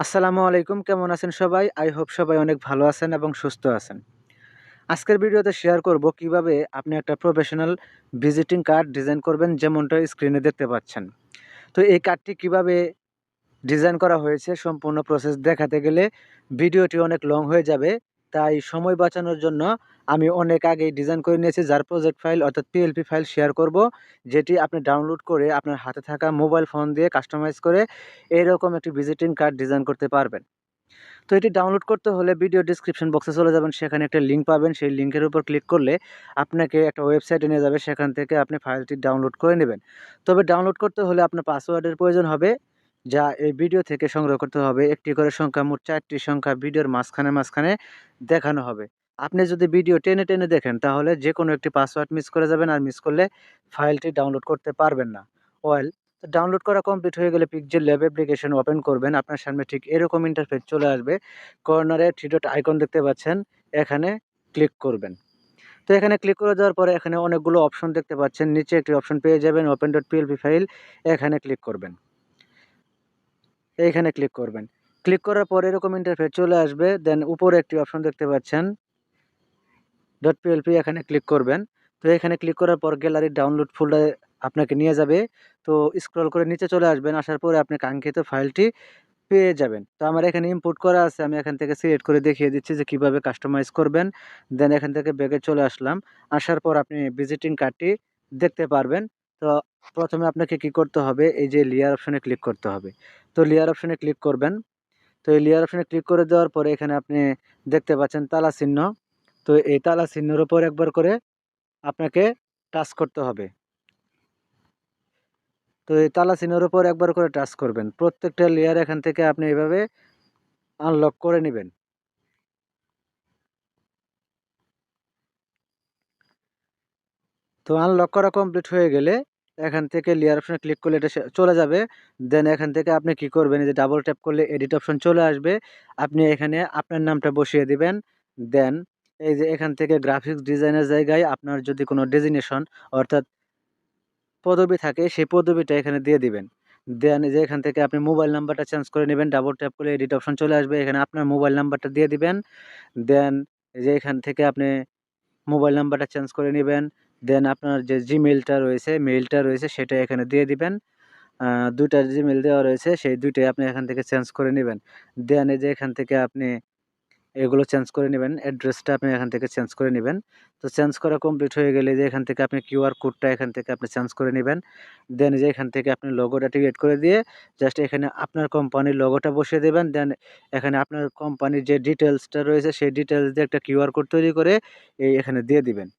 আসসালামু আলাইকুম। কেমন আছেন সবাই? আই হোপ সবাই অনেক ভালো আছেন এবং সুস্থ আছেন। আজকের ভিডিওতে শেয়ার করব কিভাবে আপনি একটা প্রফেশনাল ভিজিটিং কার্ড ডিজাইন করবেন যেমনটা স্ক্রিনে দেখতে পাচ্ছেন। তো এই কার্ডটি কিভাবে ডিজাইন করা হয়েছে সম্পূর্ণ প্রসেস দেখাতে গেলে ভিডিওটি অনেক লং হয়ে যাবে। তাই সময় বাঁচানোর জন্য আমি অনেক আগেই ডিজাইন করে নিয়েছি যার প্রজেক্ট ফাইল অর্থাৎ পিএলপি ফাইল শেয়ার করব। যেটি আপনি ডাউনলোড করে আপনার হাতে থাকা মোবাইল ফোন দিয়ে কাস্টমাইজ করে এরকম একটি ভিজিটিং কার্ড ডিজাইন করতে পারবেন। তো এটি ডাউনলোড করতে হলে ভিডিও ডেসক্রিপশন বক্সে চলে যাবেন, সেখানে একটা লিঙ্ক পাবেন। সেই লিঙ্কের উপর ক্লিক করলে আপনাকে একটা ওয়েবসাইটে নিয়ে যাবে, সেখান থেকে আপনি ফাইলটি ডাউনলোড করে নেবেন। তবে ডাউনলোড করতে হলে আপনার পাসওয়ার্ডের প্রয়োজন হবে, যা এই ভিডিও থেকে সংগ্রহ করতে হবে। একটি করে সংখ্যা, মোট ৪টি সংখ্যা ভিডিওর মাঝখানে দেখানো হবে। আপনি যদি ভিডিও টেনে দেখেন তাহলে যেকোনো একটি পাসওয়ার্ড মিস করে যাবেন, আর মিস করলে ফাইলটি ডাউনলোড করতে পারবেন না। ওয়েল, তো ডাউনলোড করা কমপ্লিট হয়ে গেলে পিক্সেল ল্যাব অ্যাপ্লিকেশন ওপেন করবেন। আপনার সামনে ঠিক এরকম ইন্টারফেস চলে আসবে। কর্নারে 3 ডট আইকন দেখতে পাচ্ছেন, এখানে ক্লিক করবেন। তো এখানে ক্লিক করে দেওয়ার পরে এখানে অনেকগুলো অপশন দেখতে পাচ্ছেন। নিচে একটি অপশন পেয়ে যাবেন ওপেন ডট পিএলপি ফাইল, এখানে ক্লিক করবেন। এইখানে ক্লিক করবেন। ক্লিক করার পরে এরকম ইন্টারফেস চলে আসবে। দেন উপরে একটি অপশন দেখতে পাচ্ছেন ডট পিএলপি, এখানে ক্লিক করবেন। তো এখানে ক্লিক করার পর গ্যালারি ডাউনলোড ফোল্ডারে আপনাকে নিয়ে যাবে। তো স্ক্রল করে নিচে চলে আসবেন। আসার পরে আপনি কাঙ্ক্ষিত ফাইলটি পেয়ে যাবেন। তো আমার এখানে ইম্পোর্ট করা আছে। আমি এখান থেকে সিলেক্ট করে দেখিয়ে দিচ্ছি যে কিভাবে কাস্টমাইজ করবেন। দেন এখান থেকে ব্যাকে চলে আসলাম। আসার পর আপনি ভিজিটিং কার্ডটি দেখতে পারবেন। তো প্রথমে আপনাকে কি করতে হবে? এই যে লেয়ার অপশনে ক্লিক করতে হবে। তো লেয়ার অপশনে ক্লিক করবেন। তো এই লেয়ার অপশনে ক্লিক করে দেওয়ার পরে এখানে আপনি দেখতে পাচ্ছেন তালা চিহ্ন। তো এই তালা চিহ্নের উপর একবার করে আপনাকে টাচ করতে হবে। তো এই তালা চিহ্নের উপর একবার করে টাচ করবেন। প্রত্যেকটা লেয়ার এখান থেকে আপনি এভাবে আনলক করে নিবেন। তো আনলক করা কমপ্লিট হয়ে গেলে এখান থেকে লেয়ার অপশনে ক্লিক করলে এটা চলে যাবে। দেন এখান থেকে আপনি কি করবেন? এই যে ডাবল ট্যাপ করলে এডিট অপশন চলে আসবে। আপনি এখানে আপনার নামটা বসিয়ে দিবেন। দেন এই যে এখান থেকে গ্রাফিক্স ডিজাইনের জায়গায় আপনার যদি কোনো ডেজিগনেশন অর্থাৎ পদবি থাকে সেই পদবিটা এখানে দিয়ে দিবেন। দেন এই যে এখান থেকে আপনি মোবাইল নাম্বারটা চেঞ্জ করে নিবেন। ডাবল ট্যাপ করলে এডিট অপশন চলে আসবে। এখানে আপনার মোবাইল নাম্বারটা দিয়ে দিবেন। দেন এই যে এখান থেকে আপনি মোবাইল নাম্বারটা চেঞ্জ করে নিবেন। দেন আপনার যে জিমেইলটা রয়েছে, মেইলটা রয়েছে সেটা এখানে দিয়ে দিবেন। ২ টা জিমেইল দেওয়া রয়েছে, সেই ২ টাই আপনি এখান থেকে চেঞ্জ করে নিবেন। দেন এই যে এখান থেকে আপনি এগুলো চেঞ্জ করে নিবেন। অ্যাড্রেসটা আপনি এখান থেকে চেঞ্জ করে নিবেন। তো চেঞ্জ করা কমপ্লিট হয়ে গেলে যে এখান থেকে আপনি কিউআর কোডটা এখান থেকে আপনি চেঞ্জ করে নিবেন। দেন এই যে এখান থেকে আপনি লোগোটা ক্রিয়েট করে দিয়ে জাস্ট এখানে আপনার কোম্পানির লোগোটা বসিয়ে দিবেন। দেন এখানে আপনার কোম্পানির যে ডিটেইলসটা রয়েছে সেই ডিটেইলস দিয়ে একটা কিউআর কোড তৈরি করে এখানে দিয়ে দিবেন।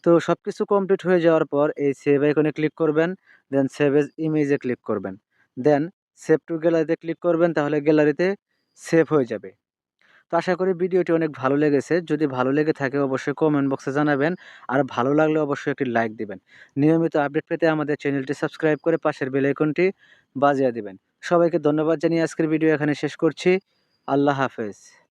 তো সবকিছু কমপ্লিট হয়ে যাওয়ার পর এই সেভ আইকনে ক্লিক করবেন। দেন সেভ এজ ইমেজে ক্লিক করবেন। দেন সেভ টু গ্যালারিতে ক্লিক করবেন, তাহলে গ্যালারিতে সেভ হয়ে যাবে। তো আশা করি ভিডিওটি অনেক ভালো লেগেছে। যদি ভালো লেগে থাকে অবশ্যই কমেন্ট বক্সে জানাবেন। আর ভালো লাগলে অবশ্যই একটি লাইক দিবেন। নিয়মিত আপডেট পেতে আমাদের চ্যানেলটি সাবস্ক্রাইব করে পাশের বেল আইকনটি বাজিয়ে দিবেন। সবাইকে ধন্যবাদ জানিয়ে আজকের ভিডিও এখানে শেষ করছি। আল্লাহ হাফেজ।